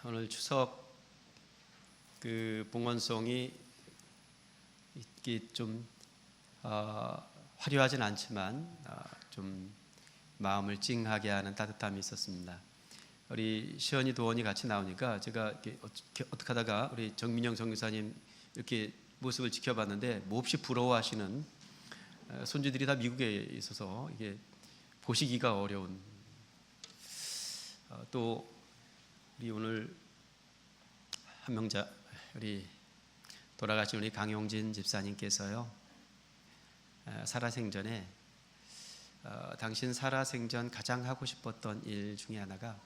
오늘 추석 봉헌송이 이게 좀 화려하진 않지만 좀 마음을 찡하게 하는 따뜻함이 있었습니다. 우리 시연이 도원이 같이 나오니까 제가 어떻게 하다가 우리 정민영 정교사님 이렇게 모습을 지켜봤는데 몹시 부러워하시는 손주들이 다 미국에 있어서 이게 보시기가 어려운, 또 우리 오늘 한명자 우리 돌아가신 우리 강용진 집사님께서요, 살아생전에 당신 살아생전 가장 하고 싶었던 일 중에 하나가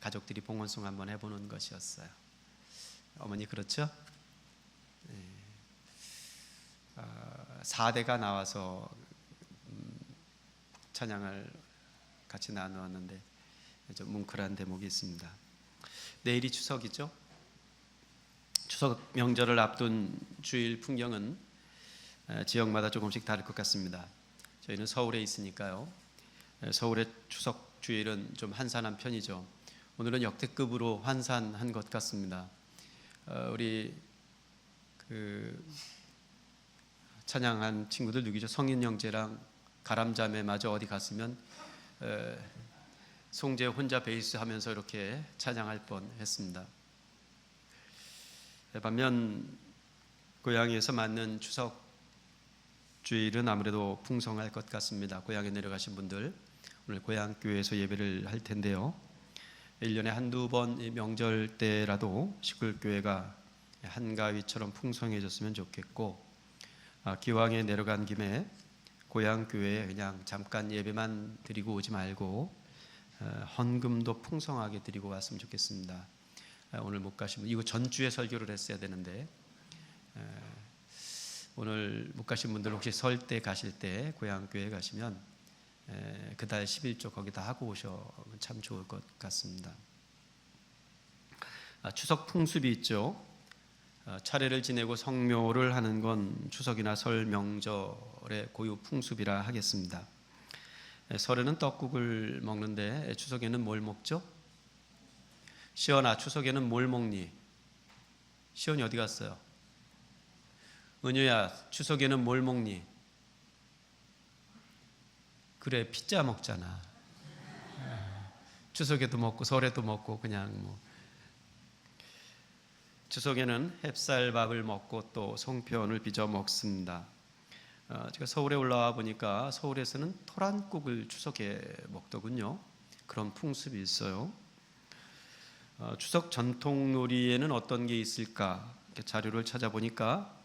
가족들이 봉헌송 한번 해보는 것이었어요. 어머니 그렇죠? 4대가 나와서 찬양을 같이 나누었는데 좀 뭉클한 대목이 있습니다. 내일이 추석이죠. 추석 명절을 앞둔 주일 풍경은 지역마다 조금씩 다를 것 같습니다. 저희는 서울에 있으니까요, 서울의 추석 주일은 좀 한산한 편이죠. 오늘은 역대급으로 환산한 것 같습니다. 우리 찬양한 친구들 누구죠? 성인 형제랑 가람자매마저 어디 갔으면 송재 혼자 베이스 하면서 이렇게 찬양할 뻔했습니다. 반면 고향에서 맞는 추석 주일은 아무래도 풍성할 것 같습니다. 고향에 내려가신 분들 오늘 고향 교회에서 예배를 할 텐데요, 1년에 한두 번 명절 때라도 시골 교회가 한가위처럼 풍성해졌으면 좋겠고, 기왕에 내려간 김에 고향 교회에 그냥 잠깐 예배만 드리고 오지 말고 헌금도 풍성하게 드리고 왔으면 좋겠습니다. 오늘 못 가시면, 이거 전주에 설교를 했어야 되는데 오늘 못 가신 분들 혹시 설 때 가실 때 고향 교회 가시면 그달 11조 거기다 하고 오셔면 참 좋을 것 같습니다. 추석 풍습이 있죠. 차례를 지내고 성묘를 하는 건 추석이나 설 명절의 고유 풍습이라 하겠습니다. 설에는 떡국을 먹는데 추석에는 뭘 먹죠? 시연아, 추석에는 뭘 먹니? 시연이 어디 갔어요? 은유야, 추석에는 뭘 먹니? 그래, 피자 먹잖아. 추석에도 먹고 설에도 먹고 그냥 추석에는 햅쌀밥을 먹고 또 송편을 빚어 먹습니다. 제가 서울에 올라와 보니까 서울에서는 토란국을 추석에 먹더군요. 그런 풍습이 있어요. 추석 전통놀이에는 어떤 게 있을까? 자료를 찾아보니까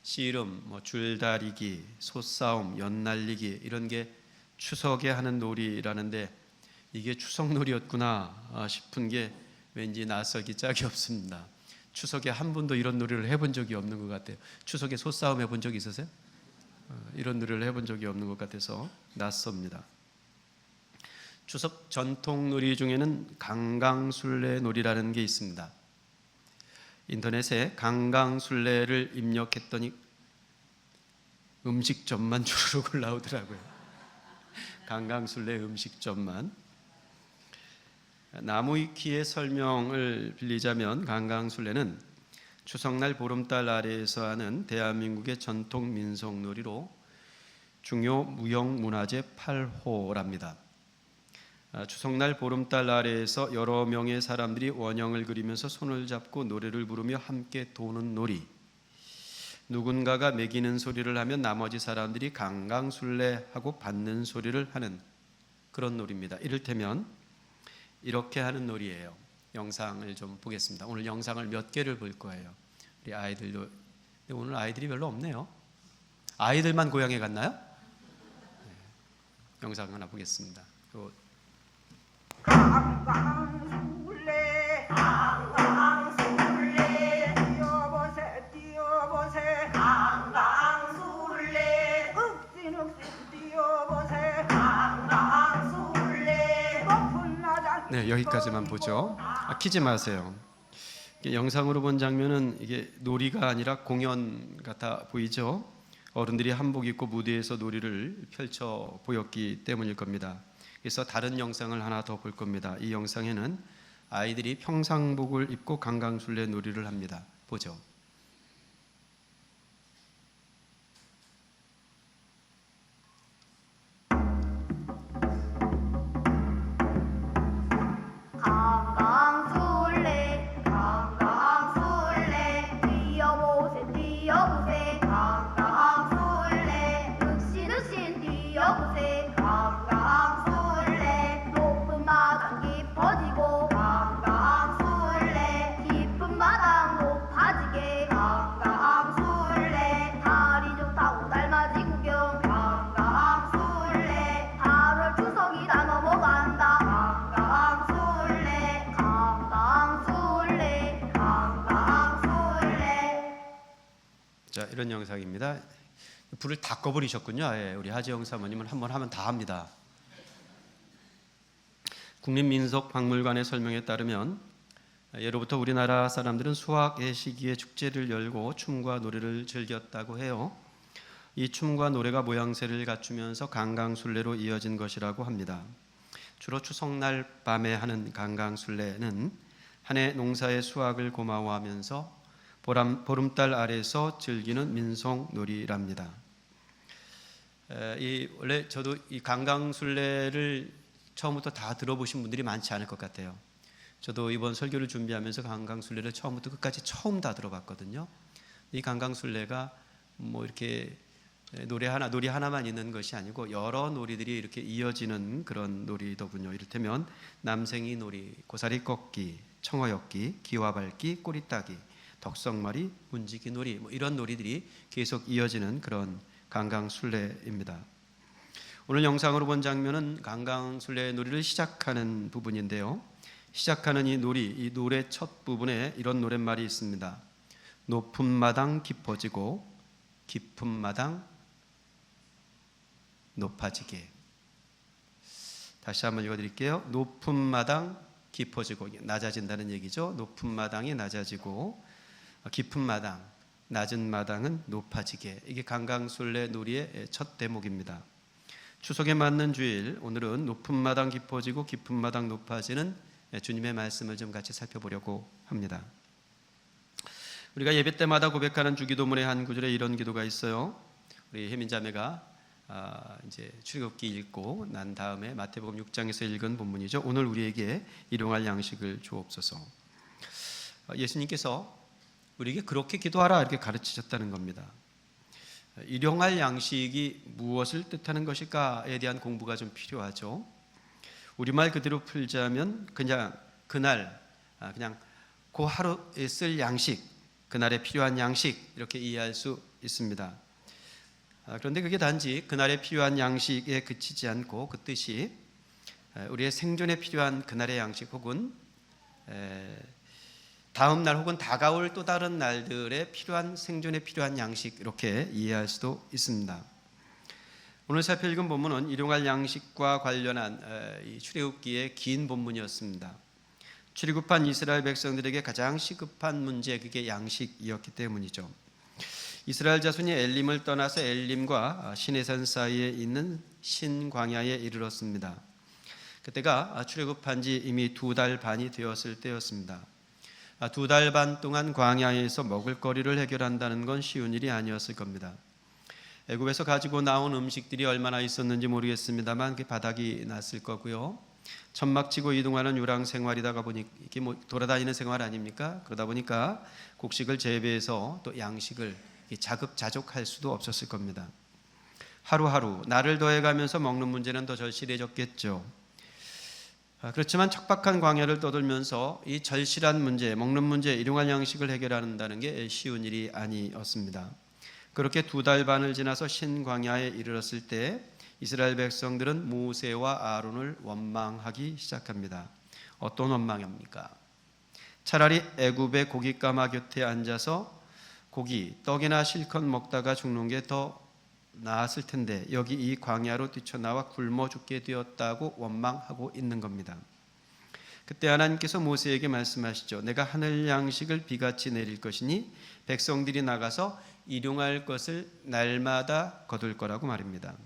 씨름, 줄다리기, 소싸움, 연날리기 이런 게 추석에 하는 놀이라는데 이게 추석놀이였구나 싶은 게 왠지 낯설기 짝이 없습니다. 추석에 한 번도 이런 놀이를 해본 적이 없는 것 같아요. 추석에 소싸움 해본 적 있으세요? 이런 놀이를 해본 적이 없는 것 같아서 낯섭니다. 추석 전통놀이 중에는 강강술래 놀이라는 게 있습니다. 인터넷에 강강술래를 입력했더니 음식점만 주르륵 올라오더라고요. 강강술래 음식점만. 나무위키의 설명을 빌리자면 강강술래는 추석날 보름달 아래에서 하는 대한민국의 전통 민속놀이로 중요 무형문화재 8호랍니다. 추석날 보름달 아래에서 여러 명의 사람들이 원형을 그리면서 손을 잡고 노래를 부르며 함께 도는 놀이, 누군가가 매기는 소리를 하면 나머지 사람들이 강강술래하고 받는 소리를 하는 그런 놀이입니다. 이를테면 이렇게 하는 놀이예요. 영상을 좀 보겠습니다. 오늘 영상을 몇 개를 볼 거예요. 우리 아이들도, 근데 오늘 아이들이 별로 없네요. 아이들만 고향에 갔나요? 네. 영상 하나 보겠습니다. 강강술래 강강술래 뛰어보세 뛰어보세 강강술래 읍진읍진 뛰어보세 강강술래 높은 나장. 네, 여기까지만 보죠. 키지 마세요. 영상으로 본 장면은 이게 놀이가 아니라 공연 같아 보이죠. 어른들이 한복 입고 무대에서 놀이를 펼쳐 보였기 때문일 겁니다. 그래서 다른 영상을 하나 더 볼 겁니다. 이 영상에는 아이들이 평상복을 입고 강강술래 놀이를 합니다. 보죠. 강강술래 강강술래 뛰어보세 뛰어보세 강강술래 늑신늑신 뛰어보세 강강술래 높은 마당 깊어지고 강강술래 깊은 마당 높아지게 강강술래 다리 좋다고 달맞이 구경 강강술래 8월 추석이 다 넘어간다 강강술래 강강술래 강강술래. 자, 이런 영상입니다. 불을 다 꺼버리셨군요. 예, 우리 하지영 사모님은 한번 하면 다 합니다. 국립민속박물관의 설명에 따르면 예로부터 우리나라 사람들은 수학의 시기에 축제를 열고 춤과 노래를 즐겼다고 해요. 이 춤과 노래가 모양새를 갖추면서 강강술래로 이어진 것이라고 합니다. 주로 추석날 밤에 하는 강강술래는 한 해 농사의 수확을 고마워하면서 보름달 아래서 즐기는 민속놀이랍니다. 원래 저도 이 강강술래를 처음부터 다 들어보신 분들이 많지 않을 것 같아요. 저도 이번 설교를 준비하면서 강강술래를 처음부터 끝까지 처음 다 들어봤거든요. 이 강강술래가 뭐 이렇게 놀이 하나만 있는 것이 아니고 여러 놀이들이 이렇게 이어지는 그런 놀이더군요. 이를테면 남생이 놀이, 고사리 꺾기, 청어 엮기, 기와 밟기, 꼬리 따기, 덕성머리, 문지기 놀이, 뭐 이런 놀이들이 계속 이어지는 그런 강강술래입니다. 오늘 영상으로 본 장면은 강강술래 놀이를 시작하는 부분인데요. 시작하는 이 노래 첫 부분에 이런 노랫말이 있습니다. 높은 마당 깊어지고 깊은 마당 높아지게. 다시 한번 읽어드릴게요. 높은 마당 깊어지고, 낮아진다는 얘기죠. 높은 마당이 낮아지고 깊은 마당, 낮은 마당은 높아지게. 이게 강강술래 놀이의 첫 대목입니다. 추석에 맞는 주일, 오늘은 높은 마당 깊어지고 깊은 마당 높아지는 주님의 말씀을 좀 같이 살펴보려고 합니다. 우리가 예배 때마다 고백하는 주기도문의 한 구절에 이런 기도가 있어요. 우리 혜민자매가 이제 출애굽기 읽고 난 다음에 마태복음 6장에서 읽은 본문이죠. 오늘 우리에게 일용할 양식을 주옵소서. 예수님께서 우리에게 그렇게 기도하라 이렇게 가르치셨다는 겁니다. 일용할 양식이 무엇을 뜻하는 것일까에 대한 공부가 좀 필요하죠. 우리말 그대로 풀자면 그냥 그날 그냥 그 하루에 쓸 양식, 그날에 필요한 양식 이렇게 이해할 수 있습니다. 그런데 그게 단지 그날에 필요한 양식에 그치지 않고 그 뜻이 우리의 생존에 필요한 그날의 양식 혹은 다음 날 혹은 다가올 또 다른 날들에 필요한 생존에 필요한 양식 이렇게 이해할 수도 있습니다. 오늘 살펴 읽은 본문은 일용할 양식과 관련한 이 출애굽기의 긴 본문이었습니다. 출애굽한 이스라엘 백성들에게 가장 시급한 문제, 그게 양식이었기 때문이죠. 이스라엘 자손이 엘림을 떠나서 엘림과 시내산 사이에 있는 신광야에 이르렀습니다. 그때가 출애굽한 지 이미 2달 반이 되었을 때였습니다. 2달 반 동안 광야에서 먹을거리를 해결한다는 건 쉬운 일이 아니었을 겁니다. 애굽에서 가지고 나온 음식들이 얼마나 있었는지 모르겠습니다만 그 바닥이 났을 거고요. 천막치고 이동하는 유랑 생활이다가 보니 이게 뭐 돌아다니는 생활 아닙니까? 그러다 보니까 곡식을 재배해서 또 양식을 자급자족할 수도 없었을 겁니다. 하루하루 날을 더해가면서 먹는 문제는 더 절실해졌겠죠. 그렇지만 척박한 광야를 떠돌면서 이 절실한 문제, 먹는 문제, 일용할 양식을 해결한다는 게 쉬운 일이 아니었습니다. 그렇게 2달 반을 지나서 신광야에 이르렀을 때 이스라엘 백성들은 모세와 아론을 원망하기 시작합니다. 어떤 원망입니까? 차라리 애굽의 고깃가마 곁에 앉아서 고기, 떡이나 실컷 먹다가 죽는 게 더 나았을 텐데 여기 이 광야로 뛰쳐나와 굶어 죽게 되었다고 원망하고 있는 겁니다. 그때 하나님께서 모세에게 말씀하시죠. 내가 하늘 양식을 비같이 내릴 것이니 백성들이 나가서 일용할 것을 날마다 거둘 거라고 말입니다.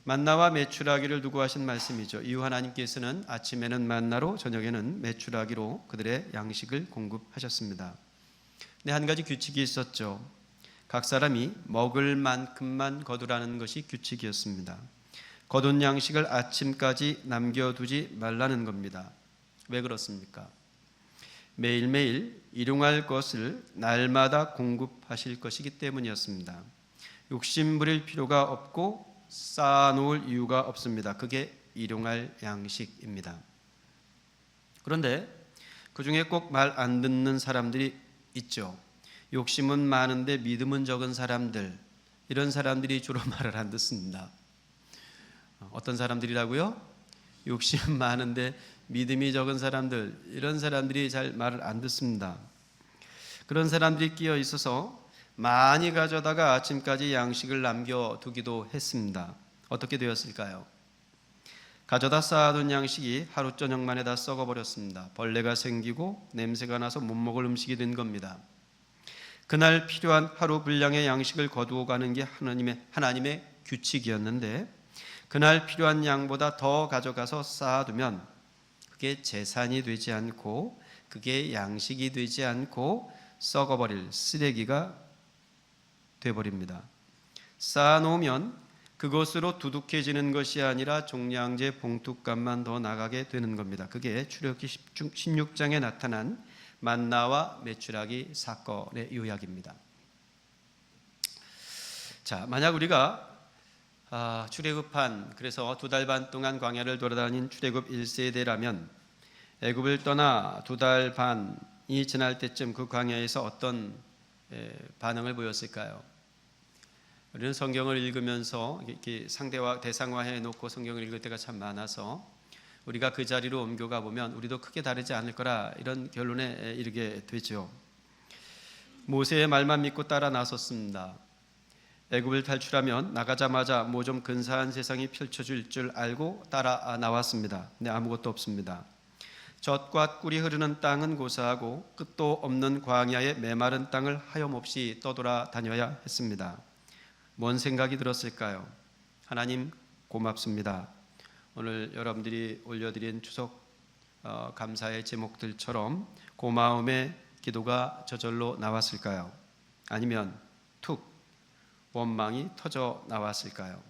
만나와 메추라기를 두고 하신 말씀이죠. 이후 하나님께서는 아침에는 만나로 저녁에는 메추라기로 그들의 양식을 공급하셨습니다. 근데 한 가지 규칙이 있었죠. 각 사람이 먹을 만큼만 거두라는 것이 규칙이었습니다. 거둔 양식을 아침까지 남겨두지 말라는 겁니다. 왜 그렇습니까? 매일매일 일용할 것을 날마다 공급하실 것이기 때문이었습니다. 욕심 부릴 필요가 없고 쌓아놓을 이유가 없습니다. 그게 일용할 양식입니다. 그런데 그 중에 꼭 말 안 듣는 사람들이 있죠. 욕심은 많은데 믿음은 적은 사람들, 이런 사람들이 주로 말을 안 듣습니다. 어떤 사람들이라고요? 욕심 많은데 믿음이 적은 사람들, 이런 사람들이 잘 말을 안 듣습니다. 그런 사람들이 끼어 있어서 많이 가져다가 아침까지 양식을 남겨두기도 했습니다. 어떻게 되었을까요? 가져다 쌓아둔 양식이 하루 저녁 만에 다 썩어버렸습니다. 벌레가 생기고 냄새가 나서 못 먹을 음식이 된 겁니다. 그날 필요한 하루 분량의 양식을 거두어 가는 게 하나님의 규칙이었는데, 그날 필요한 양보다 더 가져가서 쌓아두면 그게 재산이 되지 않고 그게 양식이 되지 않고 썩어버릴 쓰레기가 되어버립니다. 쌓아놓으면 그것으로 두둑해지는 것이 아니라 종량제 봉투값만 더 나가게 되는 겁니다. 그게 출애굽기 16장에 나타난 만나와 메추라기 사건의 요약입니다. 자, 만약 우리가 출애굽한, 그래서 2달 반 동안 광야를 돌아다닌 출애굽 1세대라면 애굽을 떠나 2달 반이 지날 때쯤 그 광야에서 어떤 반응을 보였을까요? 우리는 성경을 읽으면서 이렇게 상대와 대상화해 놓고 성경을 읽을 때가 참 많아서 우리가 그 자리로 옮겨가 보면 우리도 크게 다르지 않을 거라, 이런 결론에 이르게 되죠. 모세의 말만 믿고 따라 나섰습니다. 애굽을 탈출하면 나가자마자 뭐 좀 근사한 세상이 펼쳐질 줄 알고 따라 나왔습니다. 근데 아무것도 없습니다. 젖과 꿀이 흐르는 땅은 고사하고 끝도 없는 광야의 메마른 땅을 하염없이 떠돌아다녀야 했습니다. 뭔 생각이 들었을까요? 하나님 고맙습니다. 오늘 여러분들이 올려드린 추석 감사의 제목들처럼 고마움의 기도가 저절로 나왔을까요? 아니면 툭 원망이 터져 나왔을까요?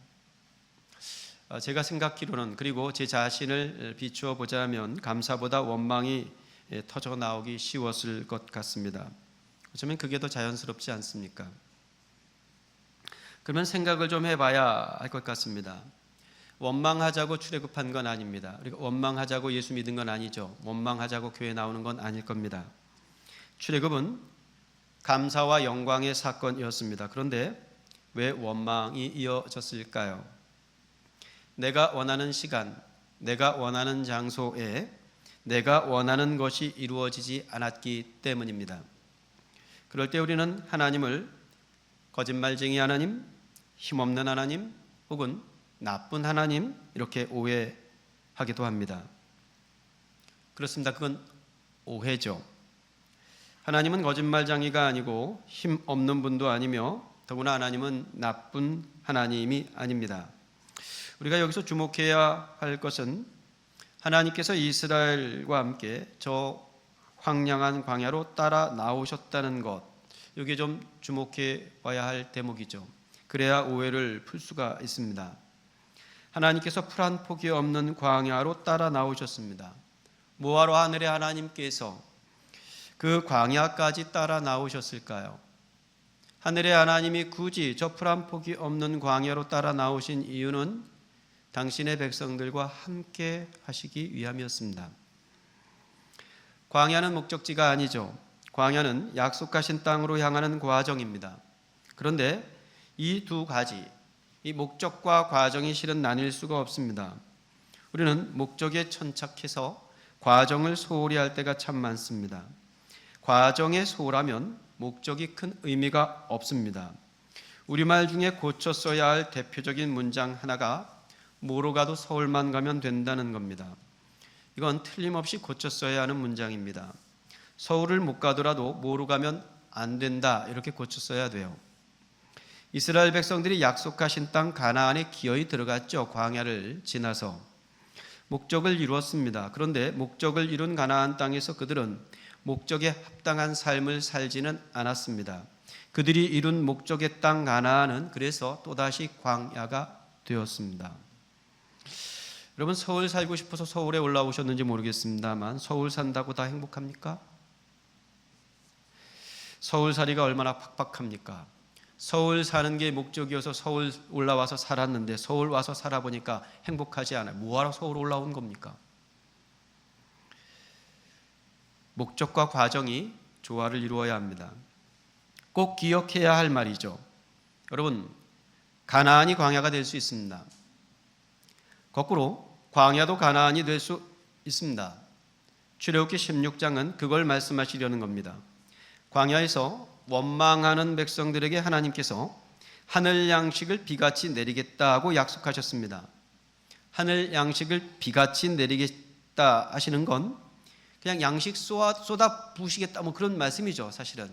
제가 생각기로는, 그리고 제 자신을 비추어 보자면 감사보다 원망이 터져 나오기 쉬웠을 것 같습니다. 어쩌면 그게 더 자연스럽지 않습니까? 그러면 생각을 좀 해봐야 할 것 같습니다. 원망하자고 출애굽한 건 아닙니다. 우리가 원망하자고 예수 믿은 건 아니죠. 원망하자고 교회 나오는 건 아닐 겁니다. 출애굽은 감사와 영광의 사건이었습니다. 그런데 왜 원망이 이어졌을까요? 내가 원하는 시간, 내가 원하는 장소에 내가 원하는 것이 이루어지지 않았기 때문입니다. 그럴 때 우리는 하나님을 거짓말쟁이 하나님, 힘없는 하나님, 혹은 나쁜 하나님, 이렇게 오해하기도 합니다. 그렇습니다. 그건 오해죠. 하나님은 거짓말쟁이가 아니고 힘없는 분도 아니며 더구나 하나님은 나쁜 하나님이 아닙니다. 우리가 여기서 주목해야 할 것은 하나님께서 이스라엘과 함께 저 황량한 광야로 따라 나오셨다는 것, 여기에 좀 주목해 봐야 할 대목이죠. 그래야 오해를 풀 수가 있습니다. 하나님께서 풀 한 폭이 없는 광야로 따라 나오셨습니다. 뭐하러 하늘의 하나님께서 그 광야까지 따라 나오셨을까요? 하늘의 하나님이 굳이 저 풀 한 폭이 없는 광야로 따라 나오신 이유는 당신의 백성들과 함께 하시기 위함이었습니다. 광야는 목적지가 아니죠. 광야는 약속하신 땅으로 향하는 과정입니다. 그런데 이 두 가지, 이 목적과 과정이 실은 나뉠 수가 없습니다. 우리는 목적에 천착해서 과정을 소홀히 할 때가 참 많습니다. 과정에 소홀하면 목적이 큰 의미가 없습니다. 우리말 중에 고쳐 써야 할 대표적인 문장 하나가 뭐로 가도 서울만 가면 된다는 겁니다. 이건 틀림없이 고쳐 써야 하는 문장입니다. 서울을 못 가더라도 뭐로 가면 안 된다, 이렇게 고쳐 써야 돼요. 이스라엘 백성들이 약속하신 땅 가나안에 기어이 들어갔죠. 광야를 지나서 목적을 이루었습니다. 그런데 목적을 이룬 가나안 땅에서 그들은 목적에 합당한 삶을 살지는 않았습니다. 그들이 이룬 목적의 땅 가나안은 그래서 또다시 광야가 되었습니다. 여러분, 서울 살고 싶어서 서울에 올라오셨는지 모르겠습니다만 서울 산다고 다 행복합니까? 서울살이가 얼마나 팍팍합니까? 서울 사는 게 목적이어서 서울 올라와서 살았는데 서울 와서 살아보니까 행복하지 않아요. 뭐하러 서울 올라온 겁니까? 목적과 과정이 조화를 이루어야 합니다. 꼭 기억해야 할 말이죠. 여러분, 가나안이 광야가 될 수 있습니다. 거꾸로 광야도 가나안이 될 수 있습니다. 출애굽기 16장은 그걸 말씀하시려는 겁니다. 광야에서 원망하는 백성들에게 하나님께서 하늘 양식을 비같이 내리겠다고 약속하셨습니다. 하늘 양식을 비같이 내리겠다 하시는 건 그냥 양식 쏟아 부으시겠다 뭐 그런 말씀이죠, 사실은.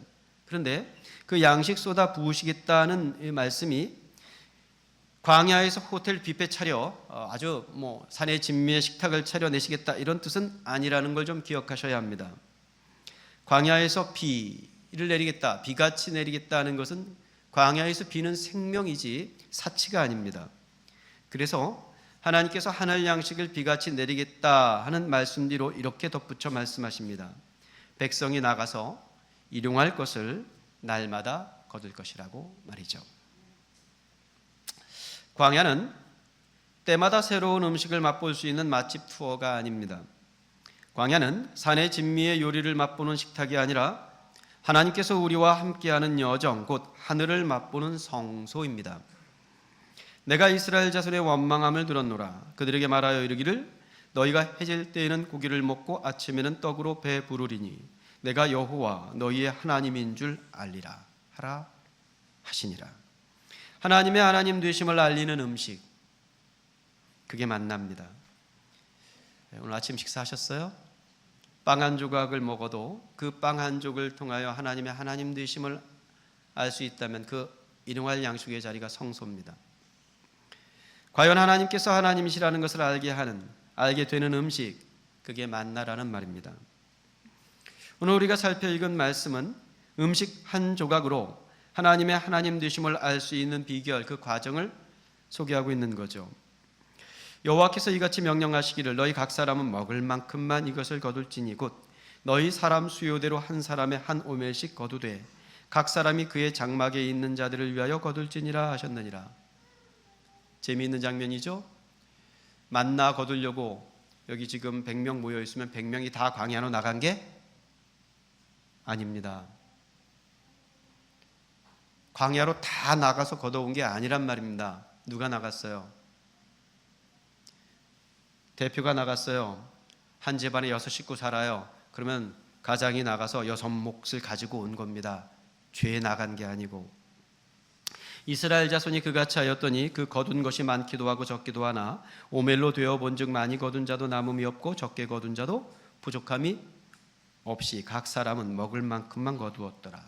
그런데 그 양식 쏟아 부으시겠다는 이 말씀이 광야에서 호텔 뷔페 차려 아주 뭐 산의 진미의 식탁을 차려내시겠다 이런 뜻은 아니라는 걸 좀 기억하셔야 합니다. 광야에서 비를 내리겠다, 비같이 내리겠다는 것은 광야에서 비는 생명이지 사치가 아닙니다. 그래서 하나님께서 하늘 양식을 비같이 내리겠다 하는 말씀 뒤로 이렇게 덧붙여 말씀하십니다. 백성이 나가서 일용할 것을 날마다 거둘 것이라고 말이죠. 광야는 때마다 새로운 음식을 맛볼 수 있는 맛집 투어가 아닙니다. 광야는 산의 진미의 요리를 맛보는 식탁이 아니라 하나님께서 우리와 함께하는 여정, 곧 하늘을 맛보는 성소입니다. 내가 이스라엘 자손의 원망함을 들었노라. 그들에게 말하여 이르기를 너희가 해질 때에는 고기를 먹고 아침에는 떡으로 배 부르리니 내가 여호와 너희의 하나님인 줄 알리라 하라 하시니라. 하나님의 하나님 되심을 알리는 음식, 그게 만납니다. 오늘 아침 식사하셨어요? 빵 한 조각을 먹어도 그 빵 한 조각을 통하여 하나님의 하나님 되심을 알 수 있다면 그 일용할 양식의 자리가 성소입니다. 과연 하나님께서 하나님이시라는 것을 알게 되는 음식, 그게 만나라는 말입니다. 오늘 우리가 살펴 읽은 말씀은 음식 한 조각으로 하나님의 하나님 되심을 알 수 있는 비결, 그 과정을 소개하고 있는 거죠. 여호와께서 이같이 명령하시기를 너희 각 사람은 먹을 만큼만 이것을 거둘지니 곧 너희 사람 수요대로 한 사람에 한 오멜씩 거두되 각 사람이 그의 장막에 있는 자들을 위하여 거둘지니라 하셨느니라. 재미있는 장면이죠. 만나 거두려고 여기 지금 100명 모여 있으면 100명이 다 광야로 나간 게 아닙니다. 광야로 다 나가서 거둬온 게 아니란 말입니다. 누가 나갔어요? 대표가 나갔어요. 한 집안에 6식구 살아요. 그러면 가장이 나가서 6몫을 가지고 온 겁니다. 죄에 나간 게 아니고. 이스라엘 자손이 그같이 하였더니 그 거둔 것이 많기도 하고 적기도 하나 오멜로 되어 본즉 많이 거둔 자도 남음이 없고 적게 거둔 자도 부족함이 없이 각 사람은 먹을 만큼만 거두었더라.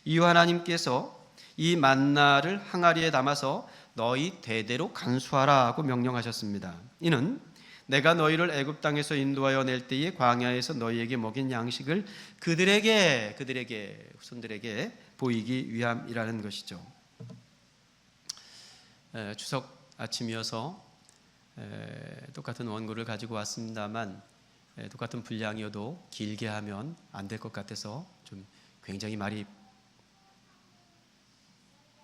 이후 하나님께서 이 만나를 항아리에 담아서 너희 대대로 간수하라 하고 명령하셨습니다. 이는 내가 너희를 애굽 땅에서 인도하여 낼 때에 광야에서 너희에게 먹인 양식을 그들에게 후손들에게 보이기 위함이라는 것이죠. 추석 아침이어서 똑같은 원고를 가지고 왔습니다만 똑같은 분량이어도 길게 하면 안 될 것 같아서 좀 굉장히 말이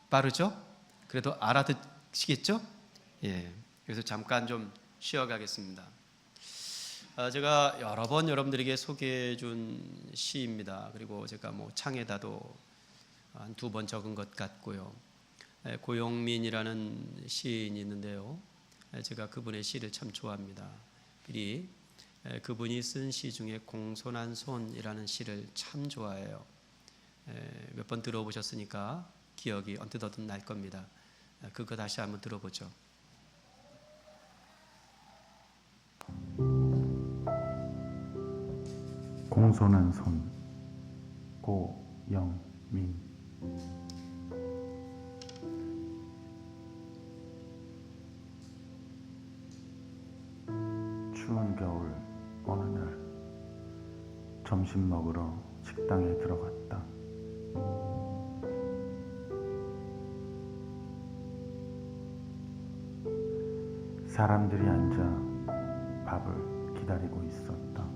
빠르죠? 그래도 알아듣시겠죠? 예. 그래서 잠깐 좀 쉬어가겠습니다. 제가 여러 번 여러분들에게 소개해 준 시입니다. 그리고 제가 뭐 창에다도 한 2번 적은 것 같고요. 고용민이라는 시인이 있는데요. 제가 그분의 시를 참 좋아합니다. 미리 그분이 쓴 시 중에 공손한 손이라는 시를 참 좋아해요. 몇 번 들어보셨으니까 기억이 언뜻 날 겁니다. 그거 다시 한번 들어보죠. 공손한 손, 고영민. 한겨울 어느 날 점심 먹으러 식당에 들어갔다. 사람들이 앉아 밥을 기다리고 있었다.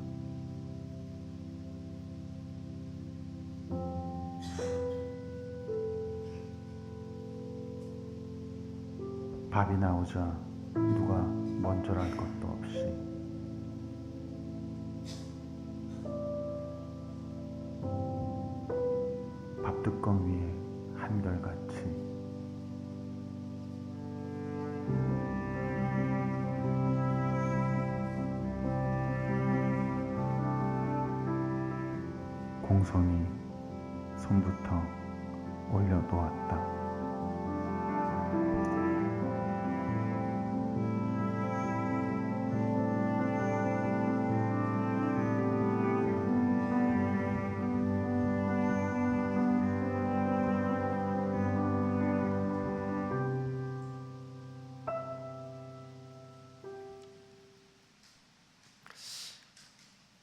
밥이 나오자 누가 먼저랄 것도 없이 밥뚜껑 위에 한결같이 공손히 손부터 올려놓았다.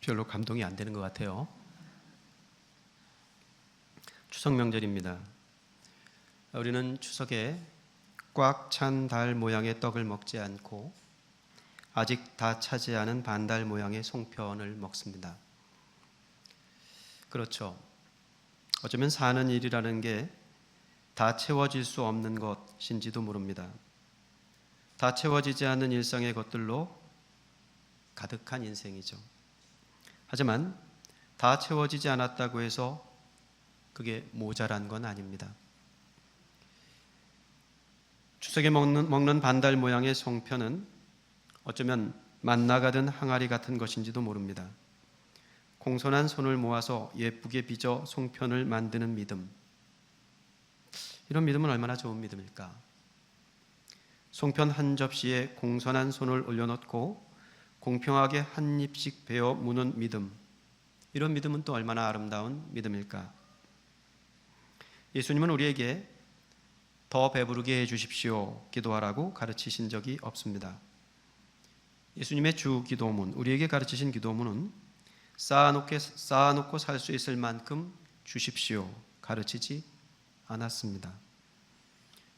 별로 감동이 안 되는 것 같아요. 추석 명절입니다. 우리는 추석에 꽉 찬 달 모양의 떡을 먹지 않고 아직 다 차지 않은 반달 모양의 송편을 먹습니다. 그렇죠. 어쩌면 사는 일이라는 게 다 채워질 수 없는 것인지도 모릅니다. 다 채워지지 않는 일상의 것들로 가득한 인생이죠. 하지만 다 채워지지 않았다고 해서 그게 모자란 건 아닙니다. 추석에 먹는 반달 모양의 송편은 어쩌면 만나가든 항아리 같은 것인지도 모릅니다. 공손한 손을 모아서 예쁘게 빚어 송편을 만드는 믿음. 이런 믿음은 얼마나 좋은 믿음일까? 송편 한 접시에 공손한 손을 올려놓고 공평하게 한 입씩 베어 무는 믿음. 이런 믿음은 또 얼마나 아름다운 믿음일까? 예수님은 우리에게 더 배부르게 해주십시오 기도하라고 가르치신 적이 없습니다. 예수님의 주 기도문, 우리에게 가르치신 기도문은 쌓아놓고 살 수 있을 만큼 주십시오 가르치지 않았습니다.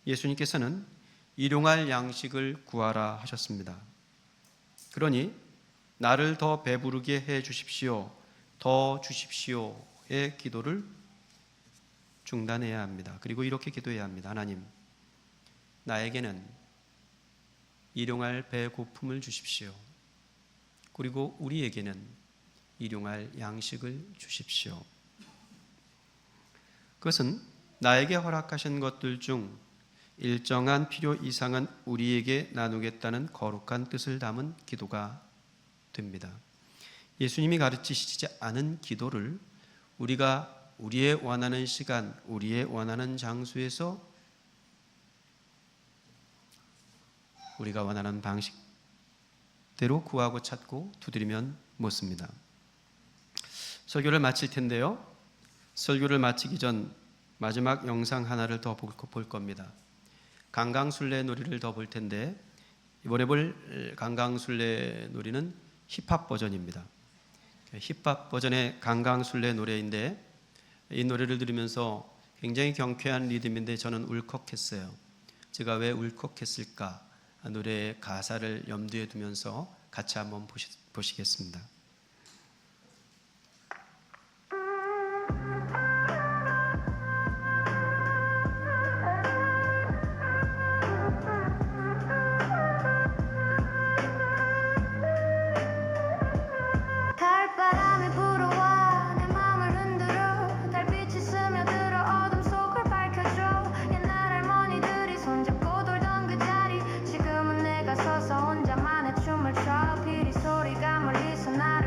예수님께서는 일용할 양식을 구하라 하셨습니다. 그러니 나를 더 배부르게 해 주십시오, 더 주십시오의 기도를 중단해야 합니다. 그리고 이렇게 기도해야 합니다. 하나님, 나에게는 일용할 배고픔을 주십시오. 그리고 우리에게는 일용할 양식을 주십시오. 그것은 나에게 허락하신 것들 중 일정한 필요 이상은 우리에게 나누겠다는 거룩한 뜻을 담은 기도가 됩니다. 예수님이 가르치시지 않은 기도를 우리가 우리의 원하는 시간, 우리의 원하는 장소에서 우리가 원하는 방식대로 구하고 찾고 두드리면 못 씁니다. 설교를 마칠 텐데요. 설교를 마치기 전 마지막 영상 하나를 더 볼 겁니다. 강강술래 놀이를 더 볼 텐데 이번에 볼 강강술래 놀이는 힙합 버전입니다. 힙합 버전의 강강술래 노래인데 이 노래를 들으면서 굉장히 경쾌한 리듬인데 저는 울컥했어요. 제가 왜 울컥했을까? 노래의 가사를 염두에 두면서 같이 한번 보시겠습니다. 달바람이 불어와 내 맘을 흔들어 달빛이 스며들어 어둠 속을 밝혀줘 옛날 할머니들이 손잡고 돌던 그 자리 지금은 내가 서서 혼자만의 춤을 춰 피리 소리가 멀리서 날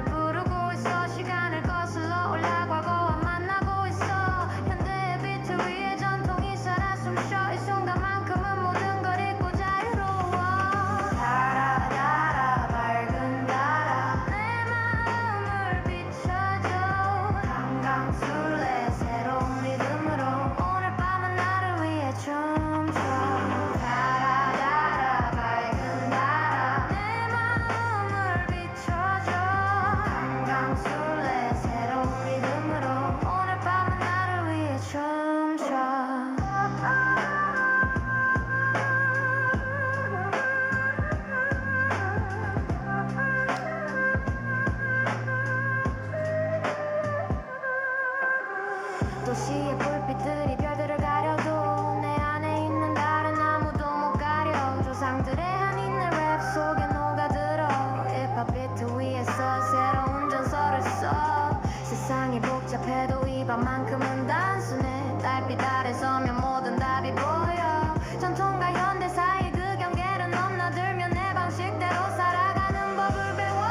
도시의 불빛들이 별들을 가려도 내 안에 있는 달은 아무도 못 가려. 조상들의 한있는 랩 속에 녹아들어 힙합 비트 위에서 새로운 전설을 써. 세상이 복잡해도 이 밤만큼은 단순해. 달빛 아래 서면 모든 답이 보여. 전통과 현대 사이 그 경계를 넘나들며 내 방식대로 살아가는 법을 배워.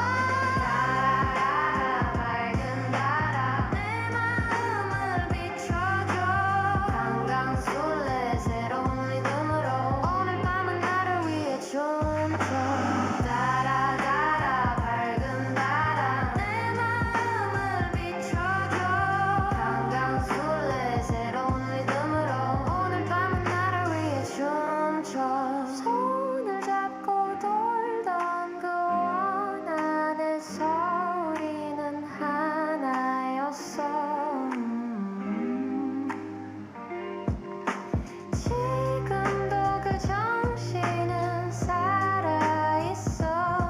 달아 밝은 달아 내 마음을 비춰줘. 강강술래 새로운 리듬으로 오늘 밤은 나를 위해 춤춰. 달아 달아 밝은 달아 내 마음을 비춰줘. 강강술래 새로운 리듬으로 오늘 밤은 나를 위해 춤춰. 손을 잡고 돌던 그 원 안에서 우리는 하나였어. 지금도 그 정신은 살아있어.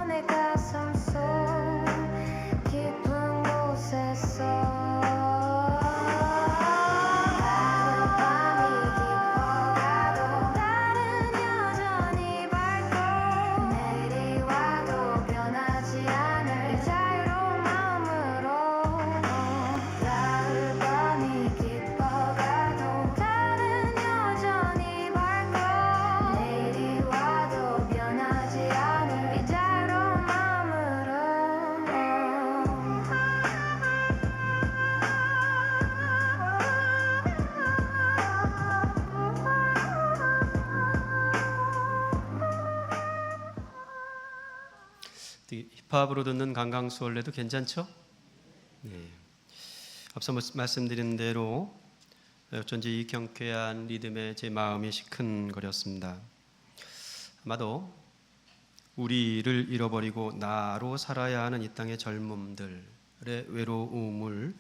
내 가슴 속 깊은 곳에서. 하룻밤이 깊어가도 달은 여전히 밝고 내일이 와도 변하지 않을 자유로운 마음으로. 하룻밤이 깊어가도 달은 여전히 밝고 내일이 와도 변하지 않을 이 자유로운 마음으로. 힙합으로 듣는 강강수월래도 괜찮죠? 네. 앞서 말씀드린 대로 어쩐지 이 경쾌한 리듬에 제 마음이 시큰거렸습니다. 아마도 우리를 잃어버리고 나로 살아야 하는 이 땅의 젊음들의 외로움이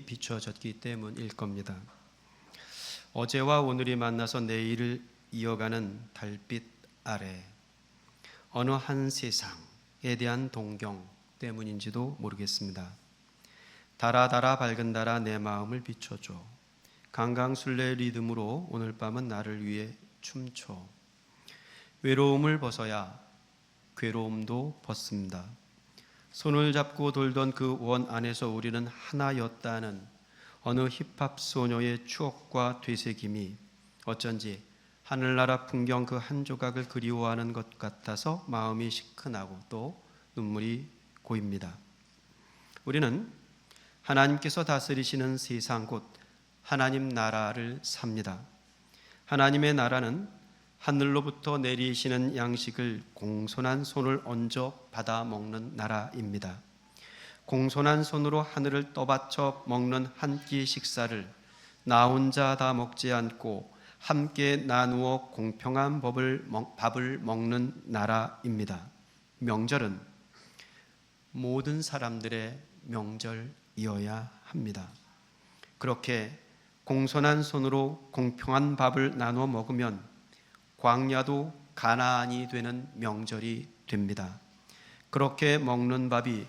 비춰졌기 때문일 겁니다. 어제와 오늘이 만나서 내일을 이어가는 달빛 아래 어느 한 세상에 대한 동경 때문인지도 모르겠습니다. 달아 달아 밝은 달아 내 마음을 비춰줘. 강강술래 리듬으로 오늘 밤은 나를 위해 춤춰. 외로움을 벗어야 괴로움도 벗습니다. 손을 잡고 돌던 그 원 안에서 우리는 하나였다는 어느 힙합 소녀의 추억과 되새김이 어쩐지 하늘나라 풍경 그 한 조각을 그리워하는 것 같아서 마음이 시큰하고 또 눈물이 고입니다. 우리는 하나님께서 다스리시는 세상 곧 하나님 나라를 삽니다. 하나님의 나라는 하늘로부터 내리시는 양식을 공손한 손을 얹어 받아 먹는 나라입니다. 공손한 손으로 하늘을 떠받쳐 먹는 한 끼 식사를 나 혼자 다 먹지 않고 함께 나누어 공평한 밥을 먹는 나라입니다. 명절은 모든 사람들의 명절이어야 합니다. 그렇게 공손한 손으로 공평한 밥을 나누어 먹으면 광야도 가나안이 되는 명절이 됩니다. 그렇게 먹는 밥이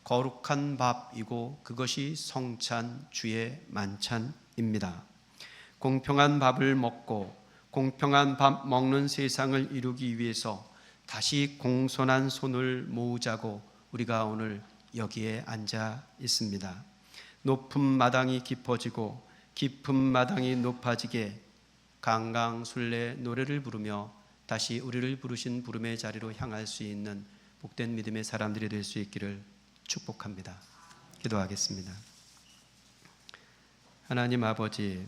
거룩한 밥이고 그것이 성찬 주의 만찬입니다. 공평한 밥을 먹고 공평한 밥 먹는 세상을 이루기 위해서 다시 공손한 손을 모으자고 우리가 오늘 여기에 앉아 있습니다. 높은 마당이 깊어지고 깊은 마당이 높아지게 강강술래 노래를 부르며 다시 우리를 부르신 부름의 자리로 향할 수 있는 복된 믿음의 사람들이 될 수 있기를 축복합니다. 기도하겠습니다. 하나님 아버지,